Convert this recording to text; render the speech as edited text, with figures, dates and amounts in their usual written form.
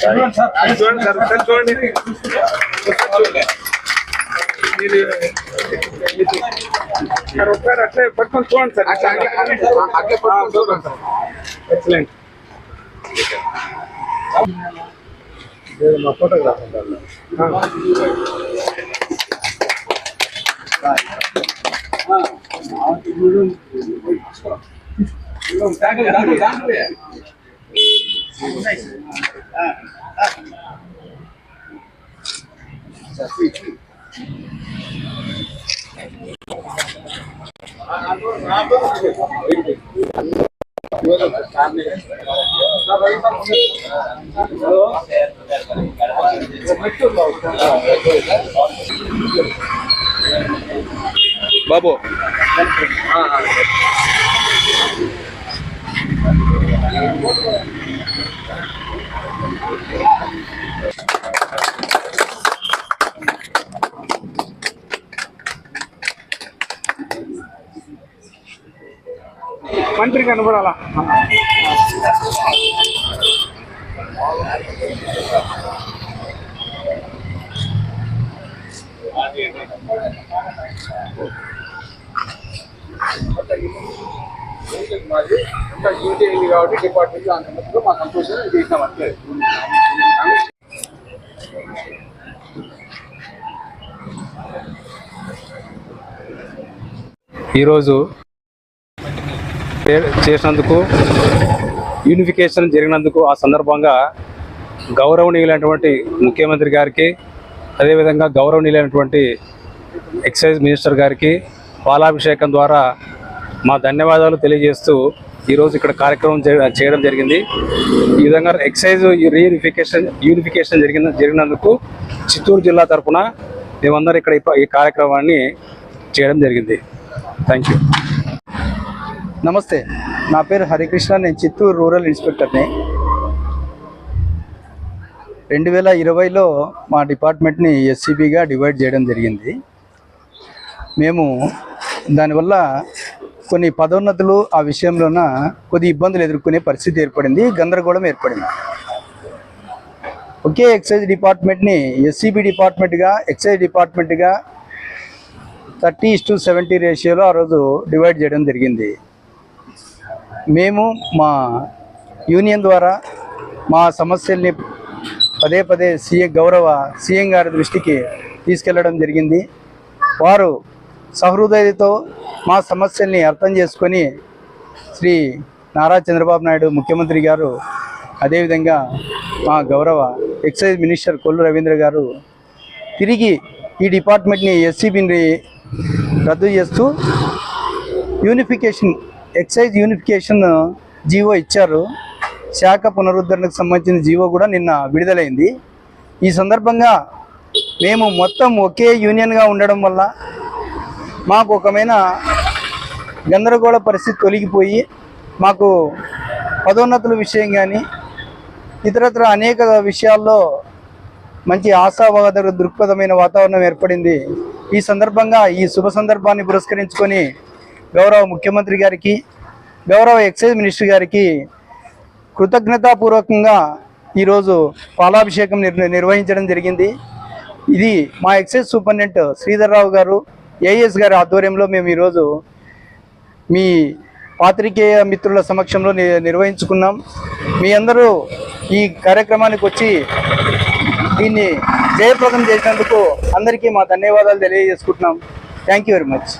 చూడండి సార్ చూడండి సార్ ఒకసారి అట్లే పట్టుకొని చూడండి సార్ అట్లే పట్టుకొని సార్ ఎక్సలెంట్ మా ఫోటోగ్రాఫర్ బాబు మంత్రి కనబడాలా మాది డ్యూటీ అయింది కాబట్టి డిపార్ట్మెంట్ అంతలో మా సంతోషం చేసినామంటే ఈరోజు చేసినందుకు యూనిఫికేషన్ జరిగినందుకు ఆ సందర్భంగా గౌరవనీయులైనటువంటి ముఖ్యమంత్రి గారికి అదేవిధంగా గౌరవనీయులైనటువంటి ఎక్సైజ్ మినిస్టర్ గారికి పాలాభిషేకం ద్వారా మా ధన్యవాదాలు తెలియజేస్తూ ఈరోజు ఇక్కడ కార్యక్రమం చేయడం జరిగింది. ఈ విధంగా ఎక్సైజ్ యూనిఫికేషన్ జరిగినందుకు చిత్తూరు జిల్లా తరఫున మేమందరం ఇక్కడ ఈ కార్యక్రమాన్ని చేయడం జరిగింది. Thank you. నమస్తే, నా పేరు హరికృష్ణ. నేను చిత్తూరు రూరల్ ఇన్స్పెక్టర్ని. 2020లో మా డిపార్ట్మెంట్ని ఎస్సీబీగా డివైడ్ చేయడం జరిగింది. మేము దానివల్ల కొన్ని పదోన్నతులు ఆ విషయంలోన కొద్ది ఇబ్బందులు ఎదుర్కొనే పరిస్థితి ఏర్పడింది, గందరగోళం ఏర్పడింది. ఒకే ఎక్సైజ్ డిపార్ట్మెంట్ని ఎస్సీబీ డిపార్ట్మెంట్గా ఎక్సైజ్ డిపార్ట్మెంట్గా 30:70 రేషియోలో ఆ రోజు డివైడ్ చేయడం జరిగింది. మేము మా యూనియన్ ద్వారా మా సమస్యల్ని పదే పదే గౌరవ సీఎం గారి దృష్టికి తీసుకెళ్లడం జరిగింది. వారు సహృదయతతో మా సమస్యల్ని అర్థం చేసుకొని శ్రీ నారా చంద్రబాబు నాయుడు ముఖ్యమంత్రి గారు, అదేవిధంగా మా గౌరవ ఎక్సైజ్ మినిస్టర్ కొల్లు రవీంద్ర గారు తిరిగి ఈ డిపార్ట్మెంట్ని ఎస్సీబీని రద్దు చేస్తూ ఎక్సైజ్ యూనిఫికేషన్ జీవో ఇచ్చారు. శాఖ పునరుద్ధరణకు సంబంధించిన జీవో కూడా నిన్న విడుదలైంది. ఈ సందర్భంగా మేము మొత్తం ఒకే యూనియన్గా ఉండడం వల్ల మాకు ఒకమైన గందరగోళ పరిస్థితి తొలగిపోయి మాకు పదోన్నతుల విషయం కానీ ఇతరత్ర అనేక విషయాల్లో మంచి ఆశావాద దృక్పథమైన వాతావరణం ఏర్పడింది. ఈ సందర్భంగా ఈ శుభ సందర్భాన్ని పురస్కరించుకొని గౌరవ ముఖ్యమంత్రి గారికి, గౌరవ ఎక్సైజ్ మినిస్టర్ గారికి కృతజ్ఞతాపూర్వకంగా ఈరోజు పాలాభిషేకం నిర్వహించడం జరిగింది. ఇది మా ఎక్సైజ్ సూపరింటెండెంట్ శ్రీధర్రావు గారు, ఏఎస్ గారి ఆధ్వర్యంలో మేము ఈరోజు మీ పాత్రికేయ మిత్రుల సమక్షంలో నిర్వహించుకున్నాం. మీ అందరూ ఈ కార్యక్రమానికి వచ్చి దీన్ని జయప్రదం చేసినందుకు అందరికీ మా ధన్యవాదాలు తెలియజేసుకుంటున్నాం. Thank you very much.